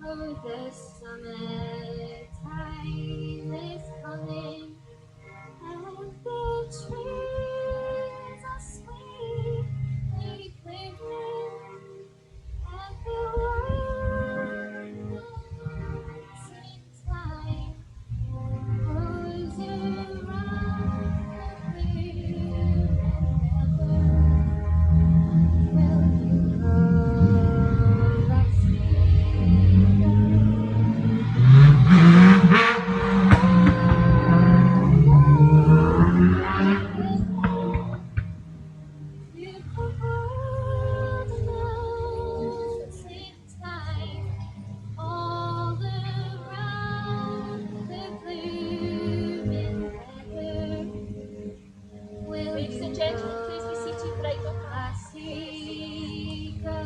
Oh, the summertime is coming, and the trees are sweetly quivering, and the world seems time goes around the clear and will you roll like beautiful world announcing time all around the blooming heather. Ladies and gentlemen, please be seated right up. I see go.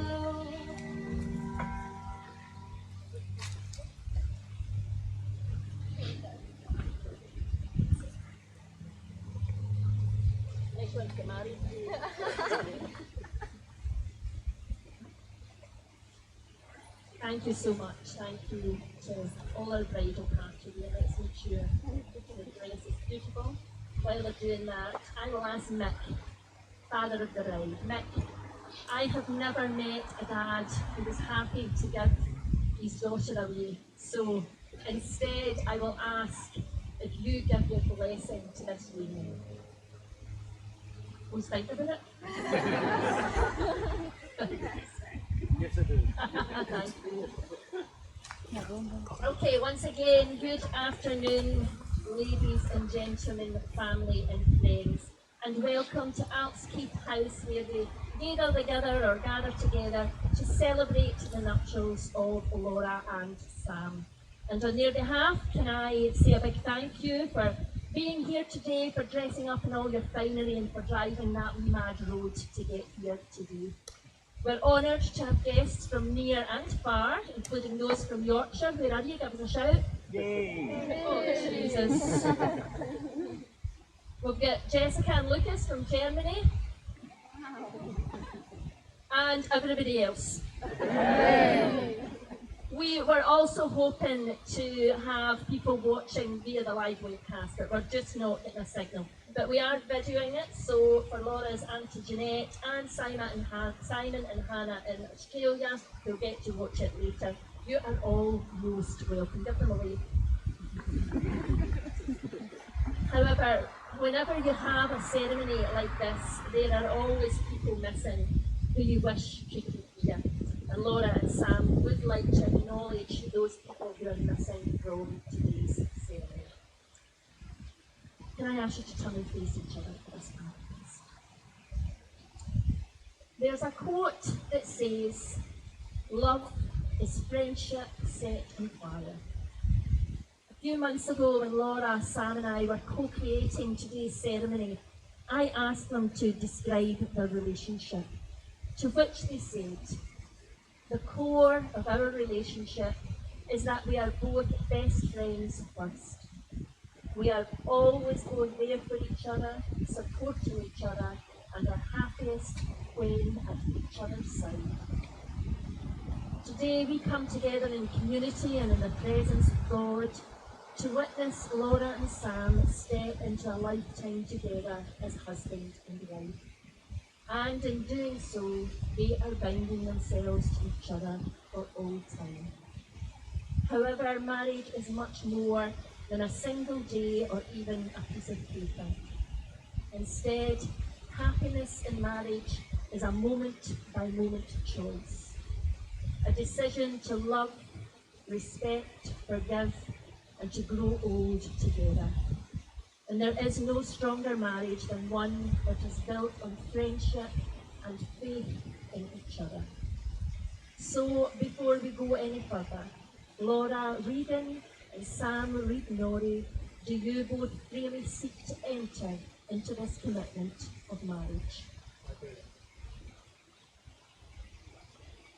Next one to get married. Thank you so much. Thank you to all our bridal party here. Let's make sure the dress is beautiful. While they're doing that, I will ask Mick, father of the bride. Mick, I have never met a dad who was happy to give his daughter away. So instead, I will ask if you give your blessing to this union. Who's think about it? Yes, I do. Thank you. Okay, once again, good afternoon, ladies and gentlemen, family and friends, and welcome to Altskeith House, where we gather together or gather together to celebrate the nuptials of Laura and Sam. And on their behalf, can I say a big thank you for being here today, for dressing up in all your finery and for driving that wee mad road to get here today. We're honoured to have guests from near and far, including those from Yorkshire. Where are you? Give us a shout. Yay! Oh, Jesus. We've got Jessica and Lucas from Germany. And everybody else. We were also hoping to have people watching via the live webcast, but we're just not getting a signal. But we are videoing it, so for Laura's Auntie Jeanette and Simon and Hannah in Australia, who'll get to watch it later, you are all most welcome. Give them a wave. However, whenever you have a ceremony like this, there are always people missing who you wish could be here. And Laura and Sam would like to acknowledge those people who are missing from today's ceremony. Can I ask you to turn and face each other for this part, please? There's a quote that says, "Love is friendship set on fire." A few months ago, when Laura, Sam and I were co-creating today's ceremony, I asked them to describe their relationship, to which they said, "The core of our relationship is that we are both best friends first. We are always going there for each other, supporting each other, and are happiest when at each other's side." Today we come together in community and in the presence of God to witness Laura and Sam step into a lifetime together as husband and wife. And in doing so, they are binding themselves to each other for all time. However, marriage is much more than a single day or even a piece of paper. Instead, happiness in marriage is a moment-by-moment choice. A decision to love, respect, forgive, and to grow old together. And there is no stronger marriage than one that is built on friendship and faith in each other. So, before we go any further, Laura Regan and Sam Reid Norrie, do you both really seek to enter into this commitment of marriage?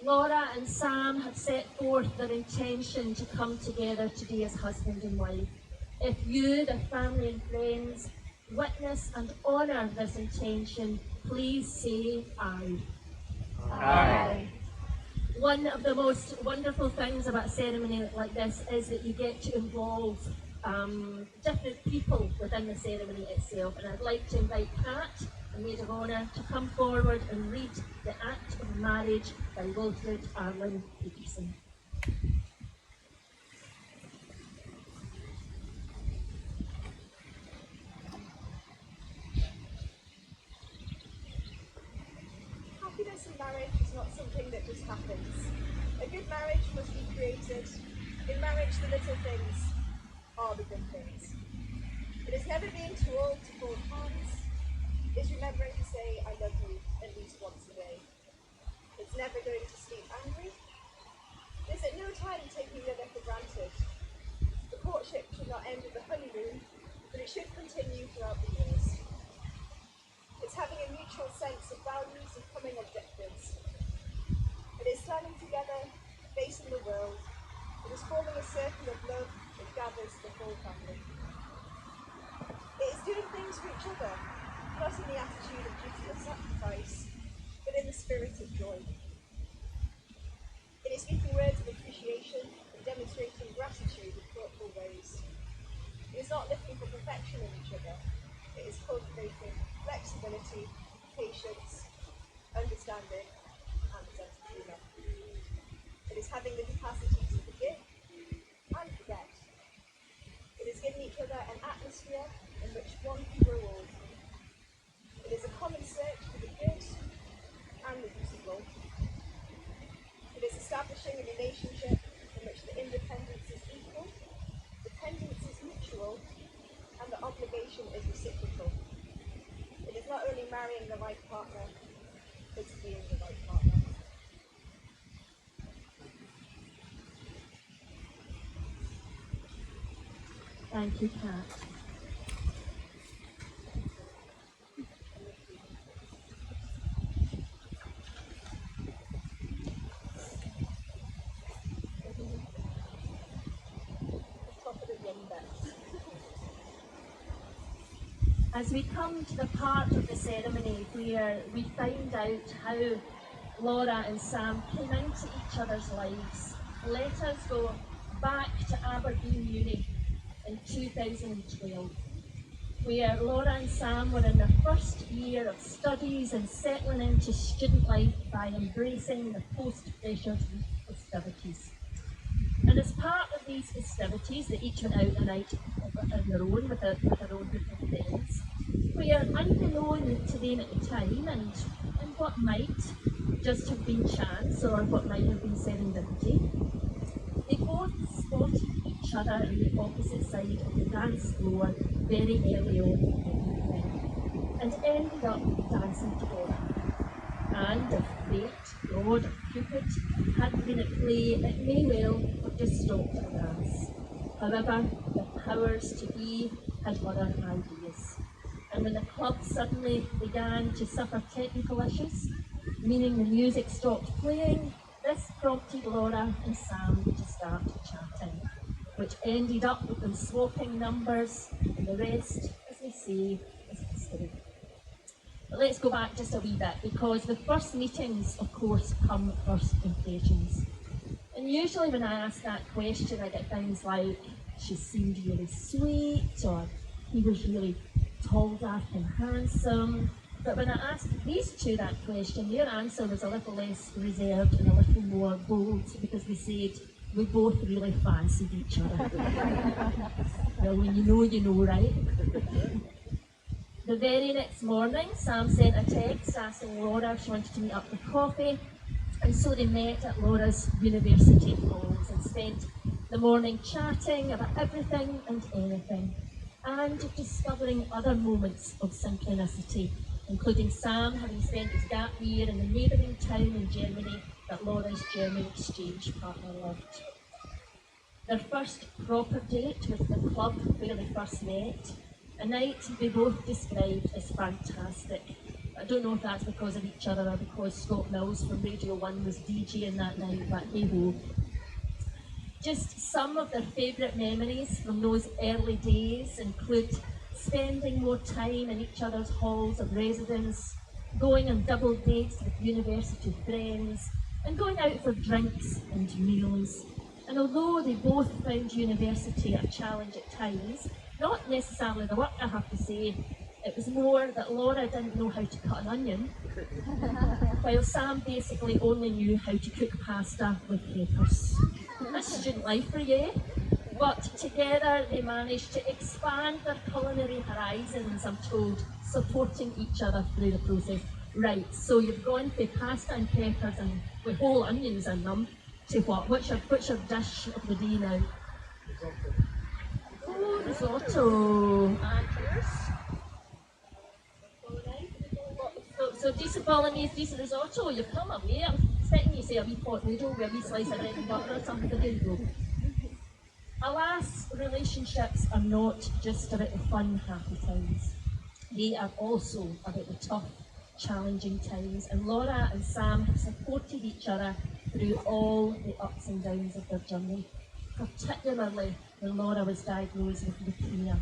Laura and Sam have set forth their intention to come together today as husband and wife. If you, their family and friends, witness and honour this intention, please say aye. Aye. One of the most wonderful things about a ceremony like this is that you get to involve different people within the ceremony itself. And I'd like to invite Pat and Maid of Honour to come forward and read the Act of Marriage by Wilfred Arlen Peterson. Happiness in marriage is not something that just happens. A good marriage must be created. In marriage, the little things are the good things. It is never being too old to hold hands. It's remembering to say, I love you, at least once a day. It's never going to sleep angry. It's at no time taking the other for granted. The courtship should not end with the honeymoon, but it should continue throughout the years. It's having a mutual sense of values and common objectives. It is standing together, facing the world. It is forming a circle of love that gathers the whole family. It is doing things for each other, not in the attitude of duty or sacrifice, but in the spirit of joy. It is speaking words of appreciation and demonstrating gratitude in thoughtful ways. It is not looking for perfection in each other. It is cultivating flexibility, patience, understanding, and a sense of humour. It is having the capacity to forgive and forget. It is giving each other an atmosphere in which one can grow old. It is a common search for the good and the beautiful. It is establishing a relationship in which the independence is equal, dependence is mutual, and the obligation is reciprocal. It is not only marrying the right partner, it's being the right partner. Thank you, Pat. As we come to the part of the ceremony where we find out how Laura and Sam came into each other's lives, let us go back to Aberdeen Uni in 2012, where Laura and Sam were in their first year of studies and settling into student life by embracing the post-Freshers' Week festivities. And as part of these festivities, they each went out a night on their own with their own group of friends, where unbeknown to them at the time, and what might just have been chance or what might have been serendipity, they both spotted each other on the opposite side of the dance floor very early on in the evening, and ended up dancing together. And if fate, God, or Cupid hadn't been at play, it may well have just stopped at a dance. However, the powers to be had other ideas. And when the club suddenly began to suffer technical issues, meaning the music stopped playing, this prompted Laura and Sam to start chatting, which ended up with them swapping numbers, and the rest, as they say, is history. But let's go back just a wee bit, because with first meetings, of course, come first impressions. And usually when I ask that question, I get things like, she seemed really sweet, or he was really tall, dark and handsome. But when I asked these two that question, their answer was a little less reserved and a little more bold, because they said, we both really fancied each other. Well, when you know, right? The very next morning, Sam sent a text asking Laura if she wanted to meet up for coffee, and so they met at Laura's university halls and spent the morning chatting about everything and anything, and discovering other moments of synchronicity, including Sam having spent his gap year in the neighbouring town in Germany that Laura's German exchange partner lived. Their first proper date was the club where they first met, a night they both described as fantastic. I don't know if that's because of each other or because Scott Mills from Radio 1 was DJing that night, but hey ho. Just some of their favourite memories from those early days include spending more time in each other's halls of residence, going on double dates with university friends, and going out for drinks and meals. And although they both found university a challenge at times, not necessarily the work, I have to say, it was more that Laura didn't know how to cut an onion, while Sam basically only knew how to cook pasta with peppers. That's student life for you. But together they managed to expand their culinary horizons, I'm told, supporting each other through the process. Right, so you've gone from pasta and peppers and with whole onions in them to what? What's your dish of the day now? Oh, risotto. And yours? So decent bolognese, decent risotto, you've come away. I'm expecting you to say a wee pot noodle with a wee slice of bread and butter or something. There you go. Alas, relationships are not just about the fun, happy times. They are also about the tough, challenging times, and Laura and Sam have supported each other through all the ups and downs of their journey, particularly when Laura was diagnosed with leukemia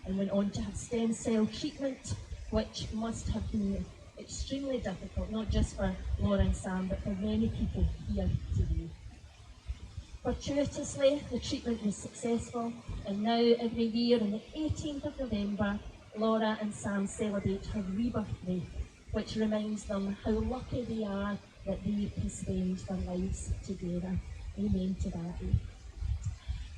and went on to have stem cell treatment, which must have been extremely difficult, not just for Laura and Sam, but for many people here today. Fortuitously, the treatment was successful, and now every year on the 18th of November, Laura and Sam celebrate her rebirth day, which reminds them how lucky they are that they can spend their lives together. Amen to that.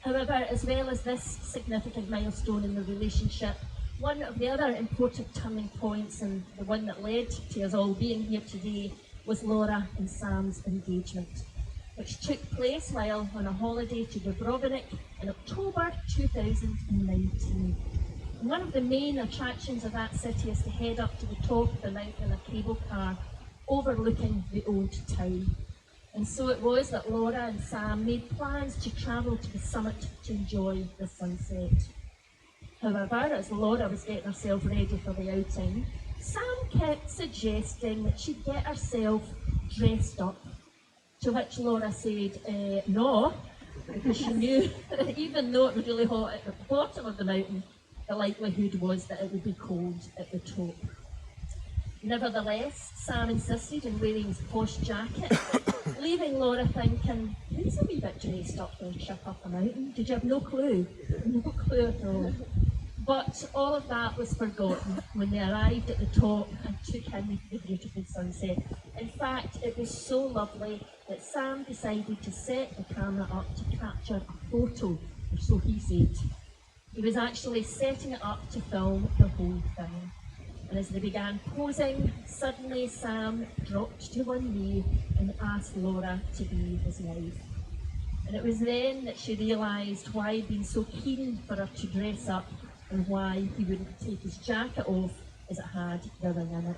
However, as well as this significant milestone in the relationship, one of the other important turning points, and the one that led to us all being here today, was Laura and Sam's engagement, which took place while on a holiday to Dubrovnik in October 2019. And one of the main attractions of that city is to head up to the top of the mountain in a cable car overlooking the old town. And so it was that Laura and Sam made plans to travel to the summit to enjoy the sunset. However, as Laura was getting herself ready for the outing, Sam kept suggesting that she get herself dressed up. To which Laura said, no, because she knew that even though it was really hot at the bottom of the mountain, the likelihood was that it would be cold at the top. Nevertheless, Sam insisted on wearing his posh jacket, leaving Laura thinking, who's a wee bit dressed up for a trip up a mountain? Did you have no clue? No clue at all. But all of that was forgotten when they arrived at the top and took in the beautiful sunset. In fact, it was so lovely that Sam decided to set the camera up to capture a photo, or so he said. He was actually setting it up to film the whole thing. And as they began posing, suddenly Sam dropped to one knee and asked Laura to be his wife. And it was then that she realised why he'd been so keen for her to dress up and why he wouldn't take his jacket off as it had the ring in it.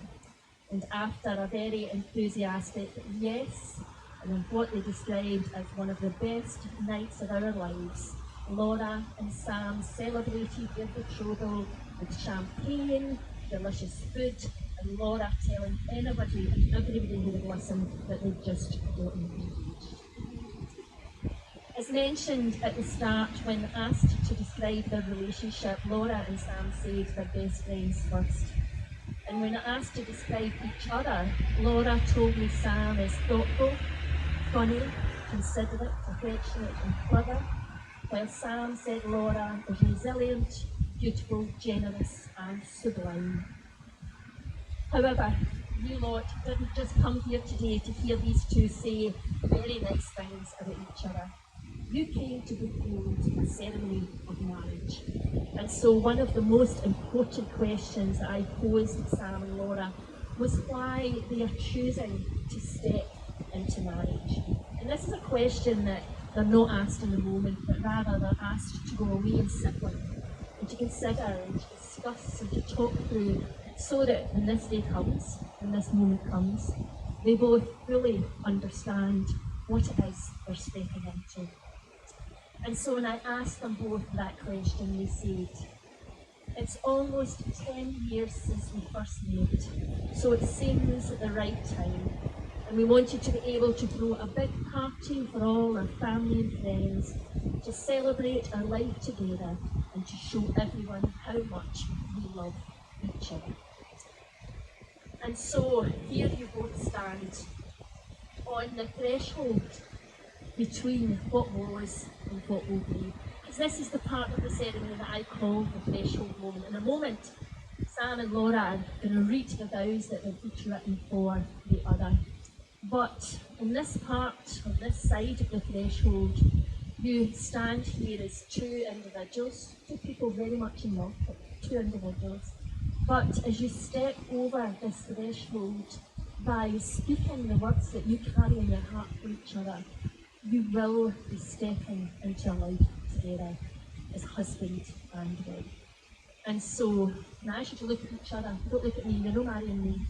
And after a very enthusiastic yes, and in what they described as one of the best nights of our lives, Laura and Sam celebrated their betrothal with champagne, delicious food, and Laura telling anybody and everybody who would listen that they'd just gotten engaged. As mentioned at the start, when asked to describe their relationship, Laura and Sam said they're best friends first. And when asked to describe each other, Laura told me Sam is thoughtful, funny, considerate, affectionate and clever, while Sam said Laura is resilient, beautiful, generous and sublime. However, you lot didn't just come here today to hear these two say very nice things about each other. You came to behold a ceremony of marriage. And so one of the most important questions that I posed to Sam and Laura was why they are choosing to step into marriage. And this is a question that they're not asked in the moment, but rather they're asked to go away and sit with, and to consider and to discuss and to talk through, so that when this day comes, when this moment comes, they both fully understand what it is they're stepping into. And so when I asked them both that question, they said, it's almost 10 years since we first met, so it seems at the right time. And we wanted to be able to throw a big party for all our family and friends to celebrate our life together and to show everyone how much we love each other. And so here you both stand, on the threshold between what was and what will be. Because this is the part of the ceremony that I call the threshold moment. In a moment, Sam and Laura are going to read the vows that they've each written for the other. But in this part, on this side of the threshold, you stand here as two individuals, two people very much in love, but two individuals. But as you step over this threshold, by speaking the words that you carry in your heart for each other, you will be stepping into a life together as husband and wife. And so, now I should look at each other. Don't look at me, you're not marrying me.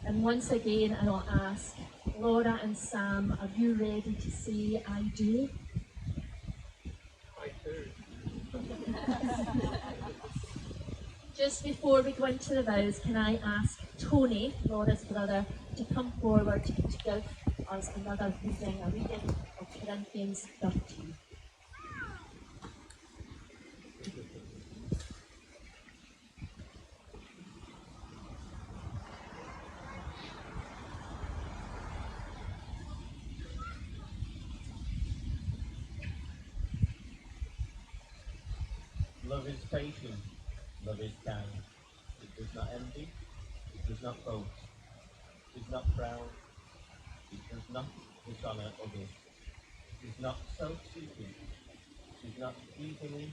And once again, I'll ask, Laura and Sam, are you ready to say I do? I do. Just before we go into the vows, can I ask Tony, Laura's brother, to come forward to give us another reading, a reading of Corinthians 13. Love is patient, love is kind. It does not envy, it does not boast, it is not proud, it does not dishonor others, it is not self-seeking, it is not easily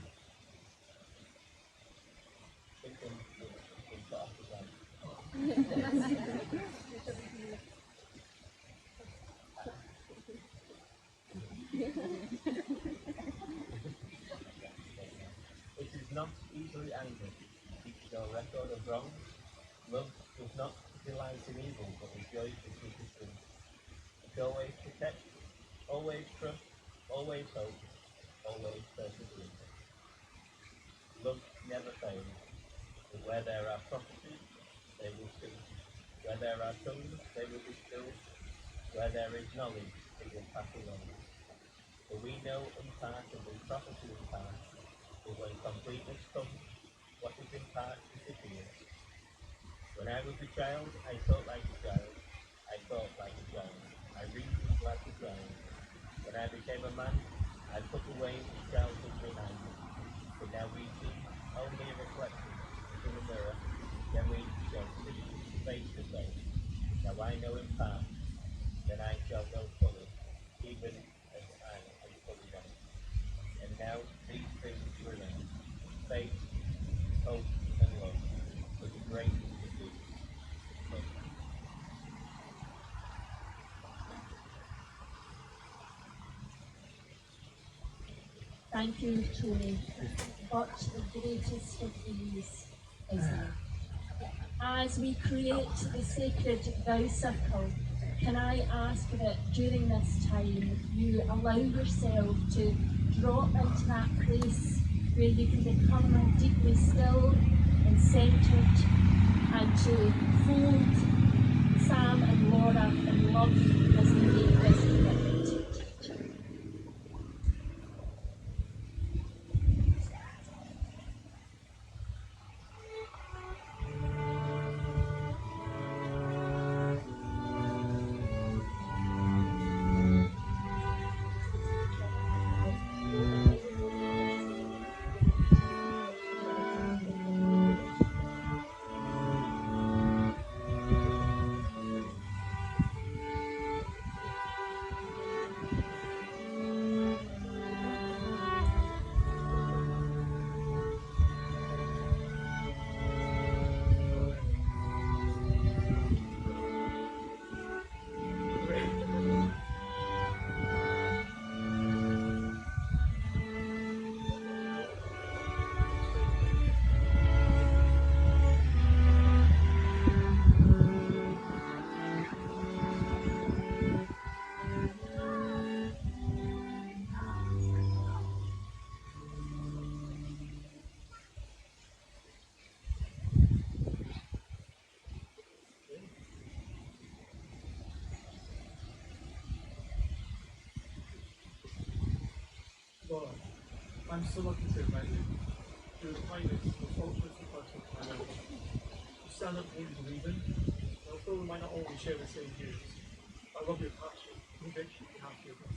It is not easily angered, keeps no record of wrong. Love does not delight in evil, but rejoices with the truth. It always protects, always trusts, always hopes, always perseveres. Love never fails, but where there are prophecies, they will cease. Where there are tongues, they will be stilled. Where there is knowledge, it will pass away. For we know in part and we prophesy in part, but when completeness comes, what is in part disappears. When I was a child, I thought like a child. I thought like a child. I reasoned like a child. When I became a man, I put away the childhood behind me. But now we see only a reflection in the mirror. Then we shall see face to face. Now I know in part, then I shall know fully, even as I am fully known. And now these things remain: faith, hope, and love. But the greatest of these is love. Thank you, Tony. But the greatest of these is love. As we create the sacred vow circle, can I ask that during this time you allow yourself to drop into that place where you can become deeply still and centered, and to hold Sam and Laura in love as they make this commitment to each other. Lord, I'm so lucky to have met you. Through the kindness and thoughtfulness of person I know. You stand up for what you believe in, and although we might not always share the same views, love your passion, conviction you have for this.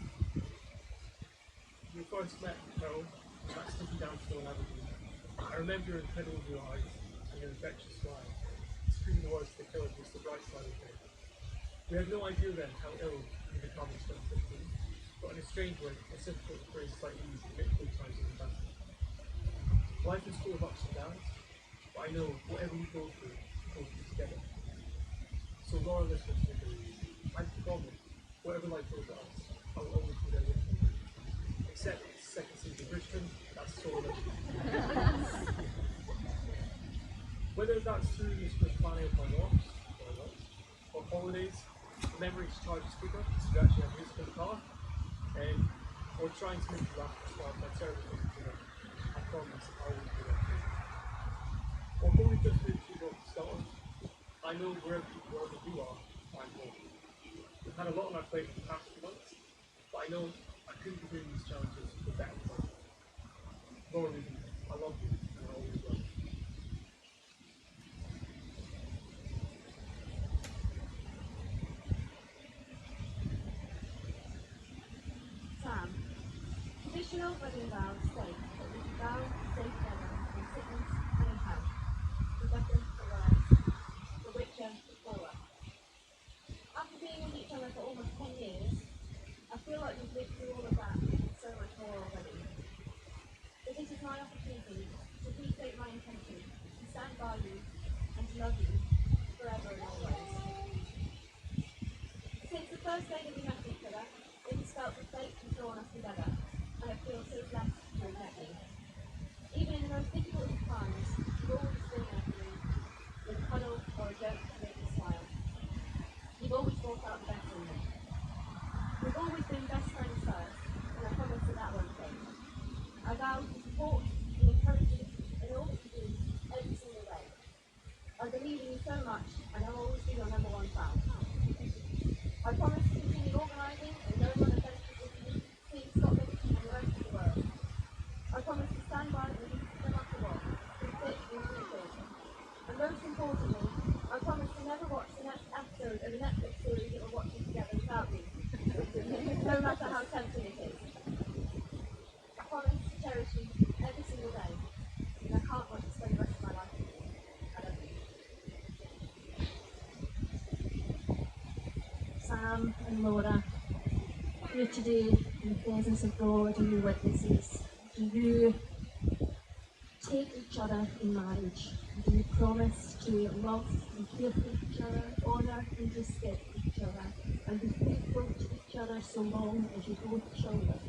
When we first met, Carol, that sticky down Stone Avenue, I remember your incredible blue eyes and your infectious smile, screaming the words to kill it was the bright side of things. We had no idea then how ill you would become in 2015, but in a strange way, it's difficult to phrase slightly easy to good times in the past. Life is full of ups and downs, but I know whatever we go through, we'll go through together. So loyal listeners to me, I promise, whatever life throws at us, I will always be there with you. Except second season Richmond, that's so religious. Whether that's through the Christmas planning of my walks, or holidays, memories to charge the speaker, so you actually have music in the car, or trying to make you laugh as well by terrible things to them. I promise I will do that too. Or probably just moved to North Scotland, I know wherever you are, I'm home. We've had a lot on our plate in the past few months, but I know I couldn't be doing these challenges for better time. Laura, I love you, and I always will. Sam, traditional wedding vows state that we vow to stay together in sickness and in health, for better for worse, for richer for poorer. After being with each other for almost 10 years, I feel like we've lived through all of that and so much more already. But this is my opportunity to restate my intention to stand by you and to love you forever and always. Since the first day that we met each other, it has felt that fate has drawn us together, and I feel so blessed to have met you. Even in the most difficult of times, you've always been there for me, with a cuddle or a joke to make me smile. You've always brought out the best in me. We've always been best friends first, and I promise that won't change. I vow to support and encourage you in all that you do every single day. I believe in you so much, and I'll always be your number one fan. I promise to continue organising and going on adventures with you, seeing Scotland and the rest of the world. I promise to stand by you no matter what, through thick and through thin. And most importantly, I promise to never watch the next episode of the Netflix series that we're watching together without you, no matter how tempting it is. I promise to cherish you every single day, and I can't wait to spend the rest of my life with you. I love you. Sam and Laura, here today in the presence of God and your witnesses, do you take each other in marriage? Do you promise to love and care for each other, honour and respect each other, and be faithful to each other so long as you both shall live?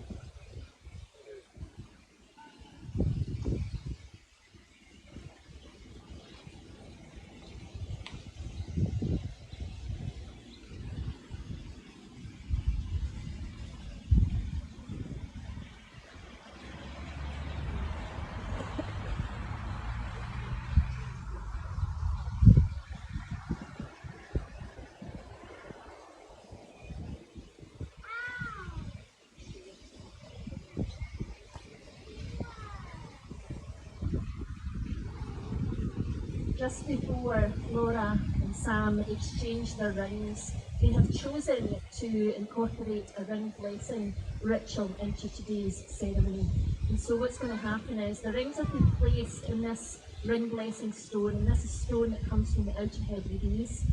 Just before Laura and Sam exchange their rings, they have chosen to incorporate a ring blessing ritual into today's ceremony. And so what's going to happen is the rings have been placed in this ring blessing stone, and this is stone that comes from the Outer Hebrides.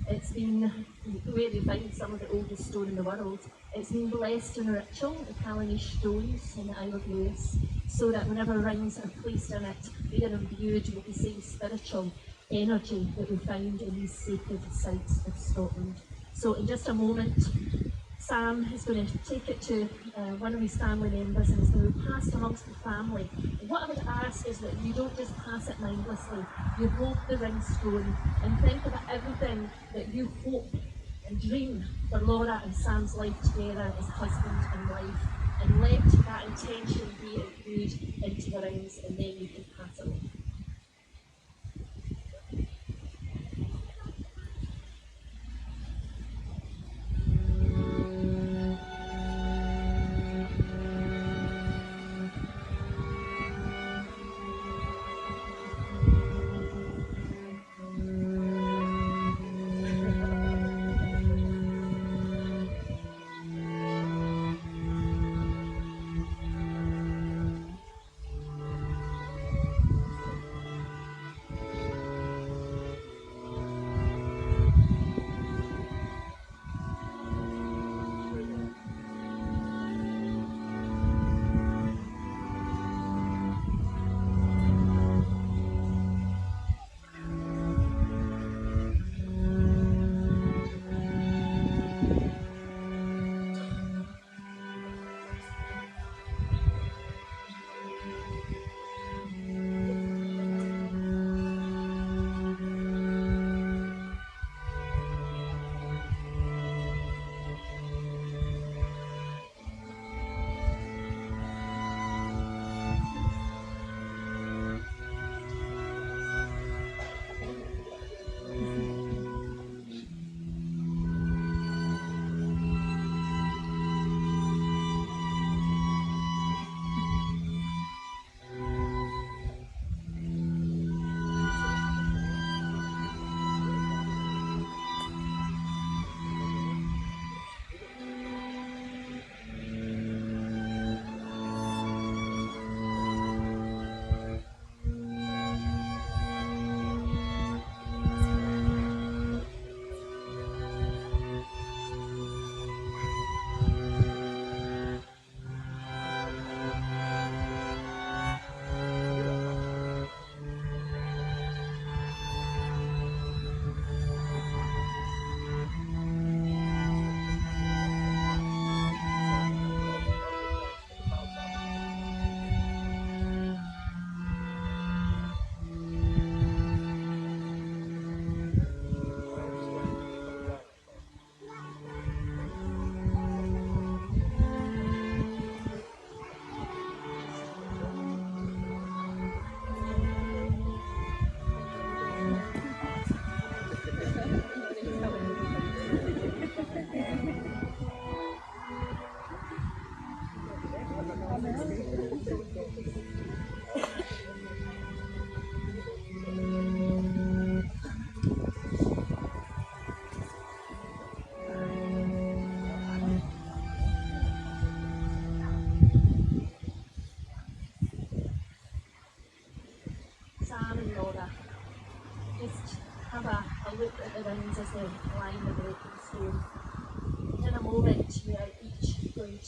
It's been where they find some of the oldest stone in the world. It's been blessed in a ritual, the Callanish stones in the Isle of Lewis, so that whenever rings are placed in it, they are imbued with the same spiritual energy that we find in these sacred sites of Scotland. So in just a moment, Sam is going to take it to one of his family members and it's going to be passed amongst the family. And what I would ask is that you don't just pass it mindlessly, you hold the ring stone and think about everything that you hope and dream for Laura and Sam's life together as husband and wife, and let that intention be imbued into the rings, and then you can pass it on.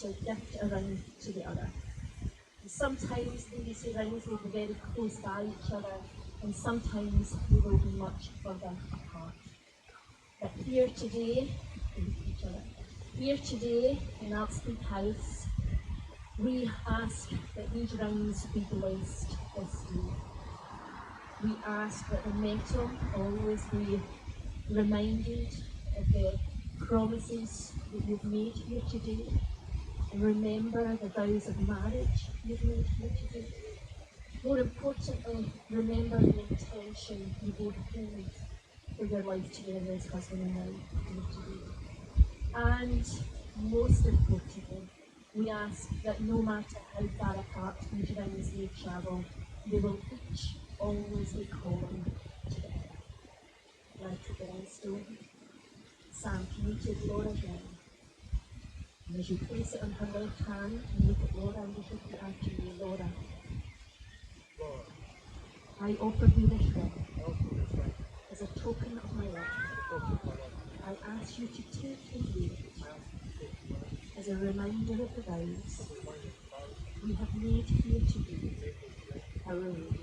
to gift a ring to the other. And sometimes these rings will be very close by each other, and sometimes they will be much further apart. But here today in Altskeith House, we ask that these rings be blessed this day. We ask that the metal always be reminded of the promises that you've made here today, and remember the vows of marriage you've made here today. More importantly, remember the intention you both hold for your life together as husband and wife here today. And most importantly, we ask that no matter how far apart these rings may travel, they will each always be calling together. Like the limestone. Sam, can you take Laura's ring? And as you place it on her left hand, and look at Laura and repeat after me, Laura. Lord, I offer you this ring help me this way. as a token of my love. Focus my life. I ask you to take and wear it I ask you to take my life. as a reminder of the vows Remind me of the we have made here today, vows today. our wedding.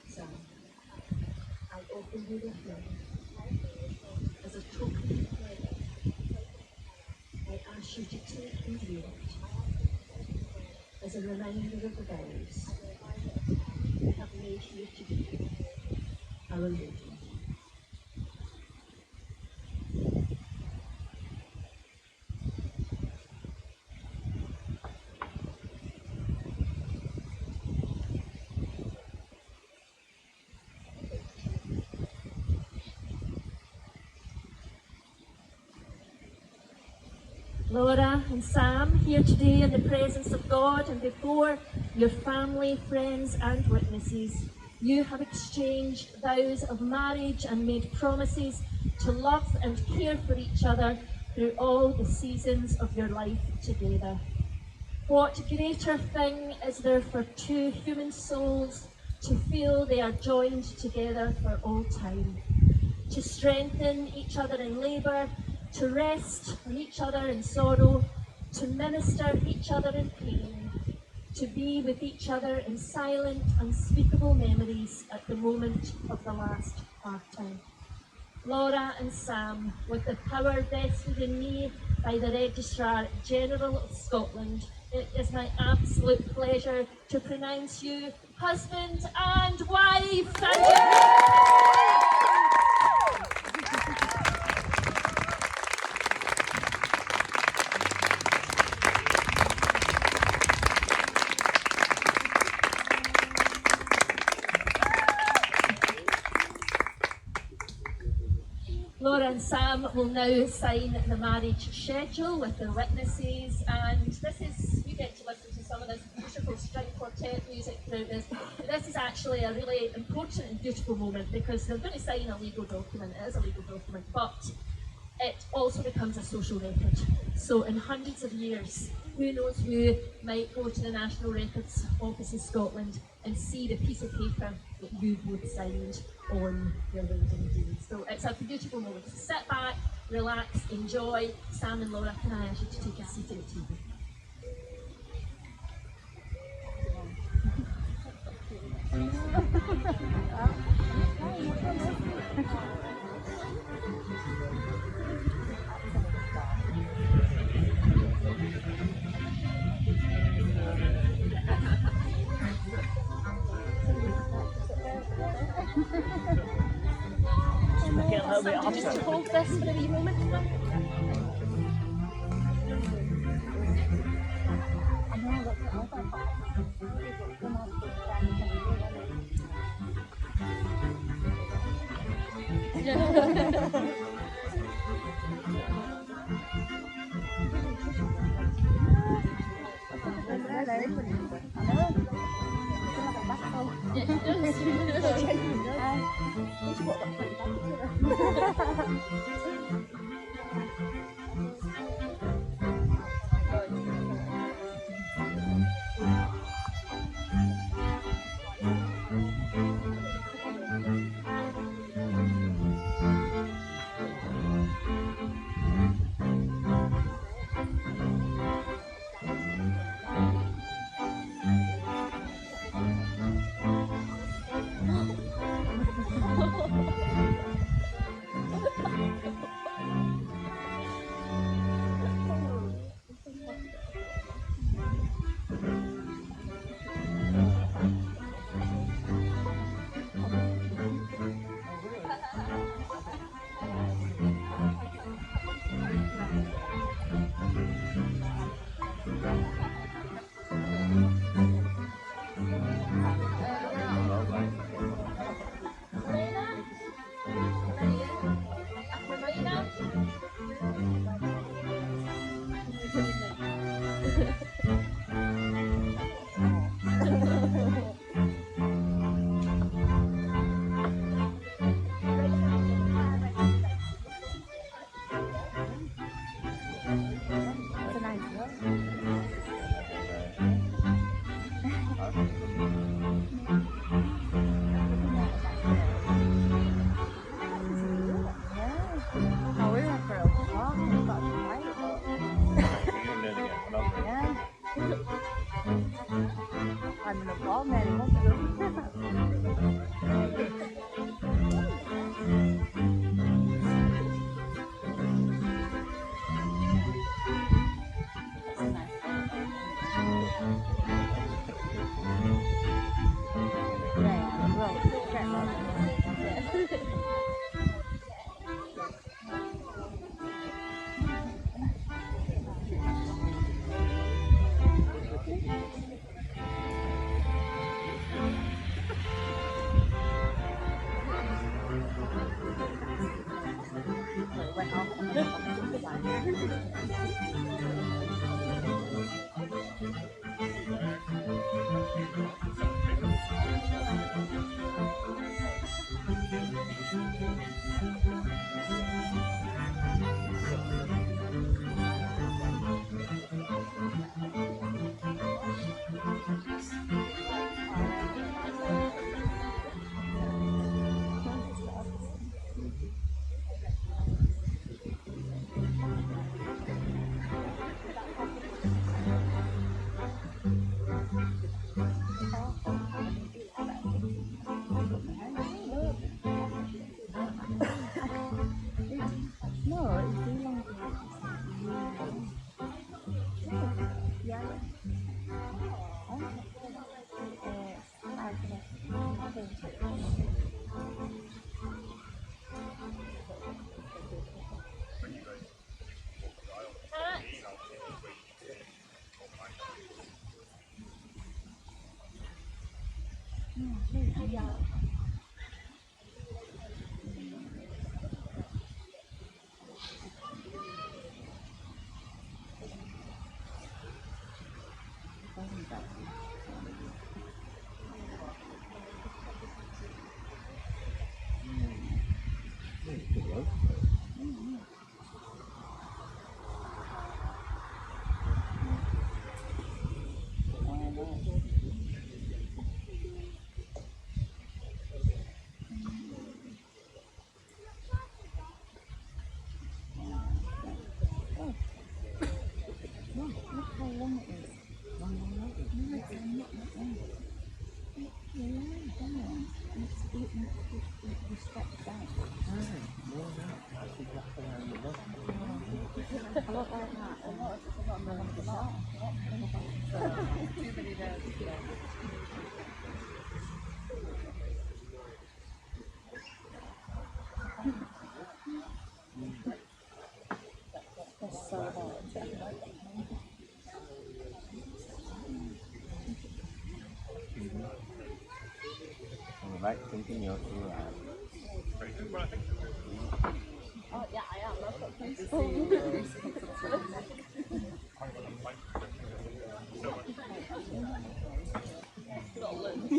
Sam, I offer you this ring as a token of my love. I ask you to take and wear it as a reminder of the vows we have made here today, our wedding. Laura and Sam, here today in the presence of God and before your family, friends and witnesses, you have exchanged vows of marriage and made promises to love and care for each other through all the seasons of your life together. What greater thing is there for two human souls to feel they are joined together for all time, to strengthen each other in labour, to rest on each other in sorrow, to minister each other in pain, to be with each other in silent, unspeakable memories at the moment of the last part-time. Laura and Sam, with the power vested in me by the Registrar General of Scotland, it is my absolute pleasure to pronounce you husband and wife. Thank you. Laura and Sam will now sign the marriage schedule with their witnesses, and this is, you get to listen to some of this beautiful string quartet music through this. This is actually a really important and beautiful moment because they're going to sign a legal document. It is a legal document, but it also becomes a social record. So in hundreds of years, who knows who might go to the National Records Office in Scotland and see the piece of paper that you both signed on your wedding day. So it's a beautiful moment. So sit back, relax, enjoy. Sam and Laura, can I ask you to take a seat at the table? Just hold this for a wee moment. Right, thinking you're right. Oh, yeah, I am. That's what I'm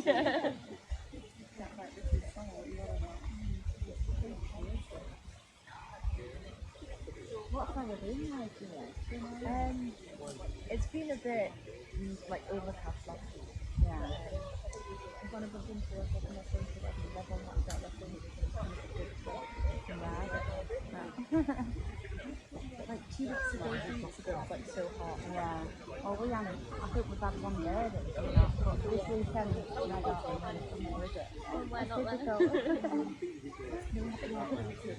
Yeah. What kind of room like It's been a bit like overcast last week. Yeah. I'm gonna bump into us like I'm not going to like live on that bed. I think it's kind of a good spot. Like 2 weeks ago, 3 weeks ago, it was like so hot. Yeah. Well, we haven't. I think we've had one day that's been hot, but this weekend, my daughter went somewhere with it. Oh, why not then?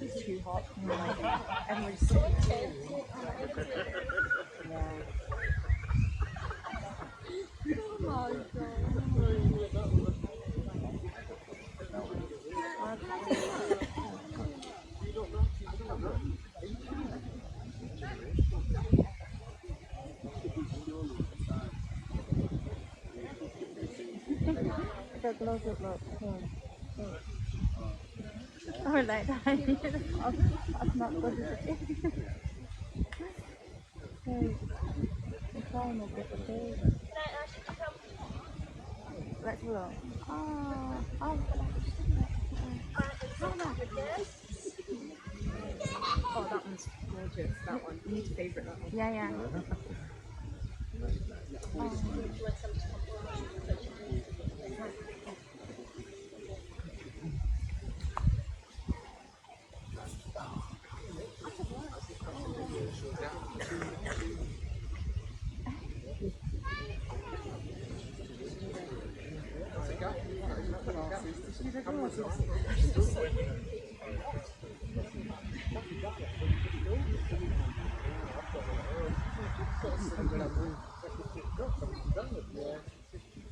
It's too hot. Like, everyone's sitting. Yeah. The glow good look. Oh, like that. That's not good, is it? Hey, I'm trying to get the big. Let's look. Oh, Oh, that one's gorgeous. That one. You need to favourite that one. yeah, yeah.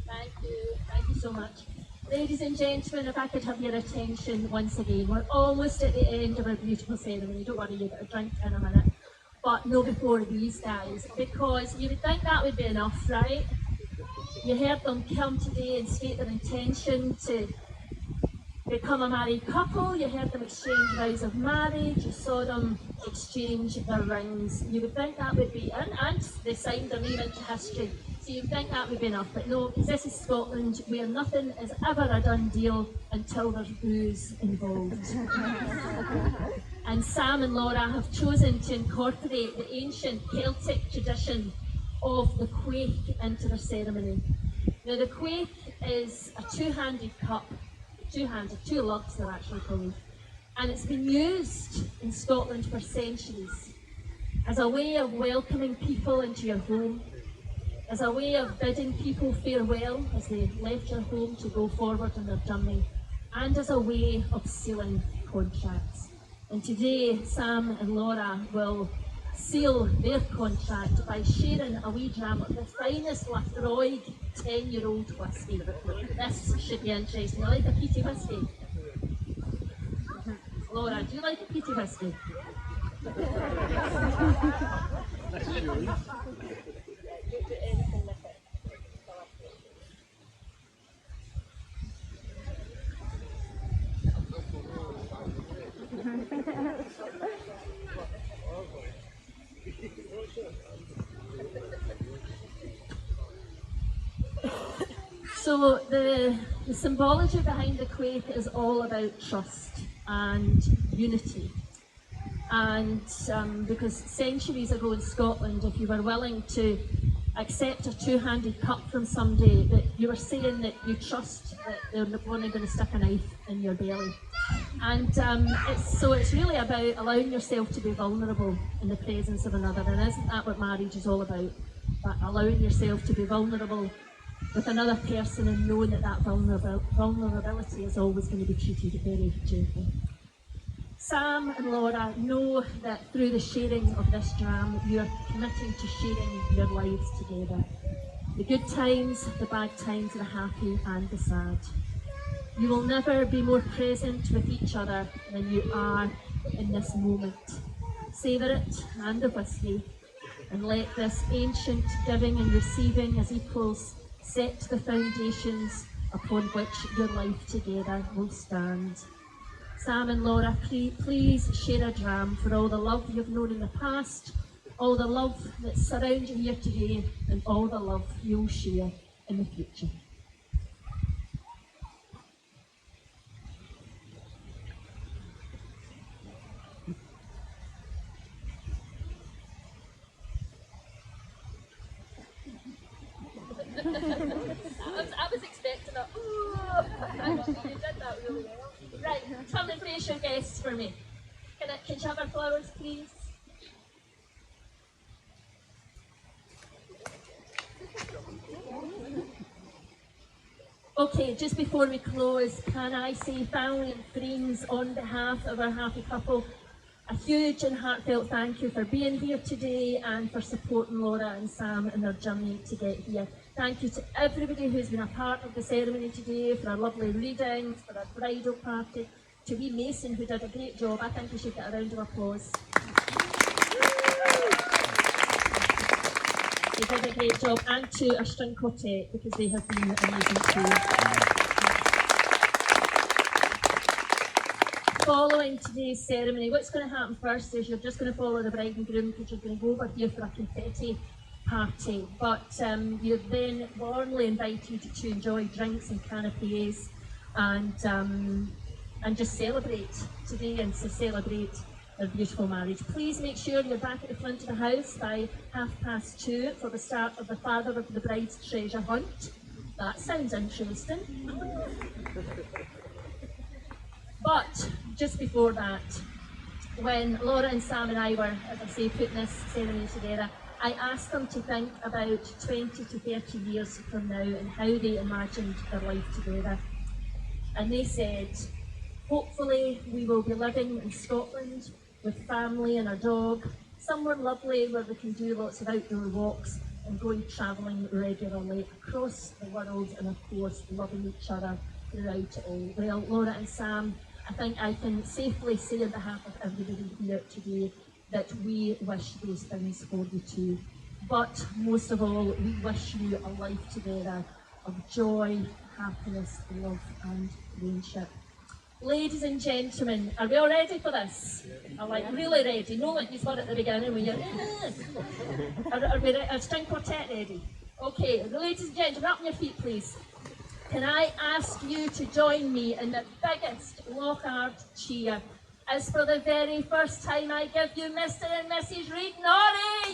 Thank you so much. Ladies and gentlemen, if I could have your attention once again. We're almost at the end of our beautiful ceremony. Don't worry, you've got a drink in a minute. But no before these guys, because you would think that would be enough, right? You heard them come today and state their intention to become a married couple. You heard them exchange vows of marriage. You saw them exchange their rings. You would think that would be, and they signed their name into history. So you'd think that would be enough, but no, because this is Scotland, where nothing is ever a done deal until there's booze involved. And Sam and Laura have chosen to incorporate the ancient Celtic tradition of the quaich into their ceremony. Now the quaich is a two-handed cup, two lugs they're actually called, and it's been used in Scotland for centuries as a way of welcoming people into your home, as a way of bidding people farewell as they left your home to go forward on their journey, and as a way of sealing contracts. And today, Sam and Laura will seal their contract by sharing a wee dram of the finest Laphroaig 10-year-old whisky. This should be interesting. You like a peaty whisky? Laura, do you like a peaty whisky? So the symbology behind the quaich is all about trust and unity. And because centuries ago in Scotland, if you were willing to accept a two-handed cup from somebody, that you were saying that you trust that they're not only going to stick a knife in your belly. And it's really about allowing yourself to be vulnerable in the presence of another. And isn't that what marriage is all about? But allowing yourself to be vulnerable with another person and knowing that vulnerability is always going to be treated very gently. Sam and Laura know that through the sharing of this dram, you are committing to sharing your lives together. The good times, the bad times, the happy and the sad. You will never be more present with each other than you are in this moment. Savour it and the whiskey, and let this ancient giving and receiving as equals set the foundations upon which your life together will stand. Sam and Laura, please share a dram for all the love you've known in the past, all the love that surrounds you here today, and all the love you'll share in the future. I was expecting that. Actually, you did that really well. Right, come and face your guests for me. Can you have our flowers, please? Okay, just before we close, can I say family and friends on behalf of our happy couple, a huge and heartfelt thank you for being here today and for supporting Laura and Sam in their journey to get here. Thank you to everybody who's been a part of the ceremony today, for our lovely readings, for our bridal party, to wee Mason who did a great job. I think we should get a round of applause. He did a great job, and to our string quartet because they have been amazing too. Following today's ceremony, what's going to happen first is you're just going to follow the bride and groom because you're going to go over here for a confetti party, but you're then warmly invited to enjoy drinks and canapes and just celebrate today and to celebrate their beautiful marriage. Please make sure you're back at the front of the house by 2:30 for the start of the father of the bride's treasure hunt. That sounds interesting. But just before that, when Laura and Sam and I were, as I say, putting this ceremony together, I asked them to think about 20 to 30 years from now and how they imagined their life together. And they said, hopefully we will be living in Scotland with family and a dog, somewhere lovely where we can do lots of outdoor walks and going travelling regularly across the world and of course loving each other throughout it all. Well, Laura and Sam, I think I can safely say on behalf of everybody here today that we wish those things for you too. But most of all, we wish you a life together of joy, happiness, love and friendship. Ladies and gentlemen, are we all ready for this? I'm like really ready. No like you were at the beginning when you're are we ready? Are string quartet ready? Okay, ladies and gentlemen, up on your feet please. Can I ask you to join me in the biggest Loch Ard cheer as for the very first time I give you Mr. and Mrs. Reid Norrie!